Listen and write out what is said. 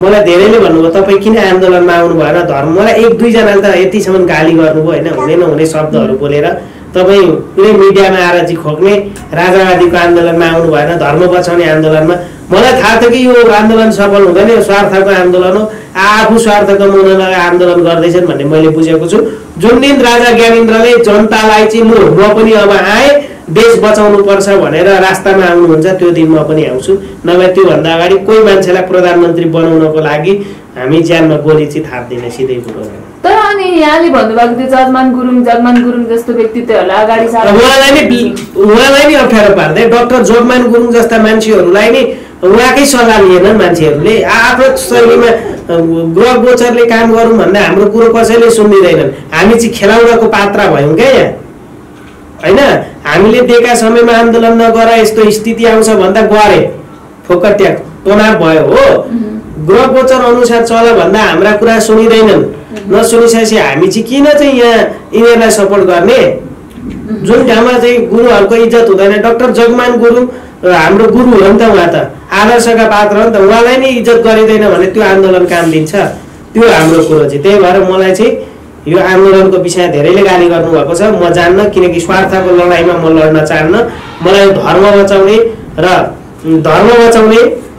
मलाई धेरैले भन्नुभयो तपाईँ किन आन्दोलनमा आउनु भएन धर्म मलाई एक दुई जनाले त यतिसम्म गाली गर्नुभयो हैन हुने नहुने शब्दहरू बोलेर तपाईँ कुनै मिडियामा आएर चाहिँ खोक्ने राजावादीको आन्दोलनमा आउनु भएन धर्म बचाउने आन्दोलनमा मलाई थाहा थियो कि यो आन्दोलन सफल हुँदैन यो स्वार्थको आन्दोलन हो आफू स्वार्थ कमाउनलाई आन्दोलन गर्दैछन् भन्ने मैले बुझेको छु जुन दिन राजा ज्ञानेन्द्रले जनतालाई चाहिँ लु म पनि अब आए देश बचाउनु पर्छ भनेर रास्तामा आउनुहुन्छ त्यो दिन म पनि आउँछु नभए त्यो भन्दा अगाडि कोही मान्छेलाई प्रधानमन्त्री बनाउनको लागि हामी ज्यानमा गोली चाहिँ थाप्दिने सिधै कुरो हो तर अनि यहाँले भन्नुभएको त्यो जगमान गुरुङ जस्तो व्यक्तित्वहरूलाई अगाडि उहाँलाई नि अप्ठ्यारो पार्दै डाक्टर जोगमान गुरुङ जस्ता मान्छेहरूलाई नि उहाँकै सल्लाह लिएनन् मान्छेहरूले आफ्नो शैलीमा ग्रह गोचरले काम गरौँ भन्दा हाम्रो कुरो कसैले सुन्दिँदैनन् हामी चाहिँ खेलाउनको पात्र भयौँ क्या यहाँ हैन हामीले दिएका समयमा आन्दोलन नगर यस्तो स्थिति आउँछ भन्दा गरे फोकट्या तनाव भयो हो ग्रह गोचर अनुसार चल भन्दा हाम्रा कुरा सुनिँदैनन् नसुनिसकेपछि हामी चाहिँ किन चाहिँ यहाँ यिनीहरूलाई सपोर्ट गर्ने जुन ठाउँमा चाहिँ गुरुहरूको इज्जत हुँदैन डाक्टर जगमान गुरुङ हाम्रो गुरु हो नि त उहाँ त आदर्शका पात्र हो नि त उहाँलाई नै इज्जत गरिँदैन भने त्यो आन्दोलन काम दिन्छ त्यो हाम्रो कुरो चाहिँ त्यही भएर मलाई चाहिँ यो आन्दोलनको विषय धेरैले गाली गर्नुभएको छ म जान्न किनकि स्वार्थको लडाइँमा म लड्न चाहन्न मलाई धर्म बचाउने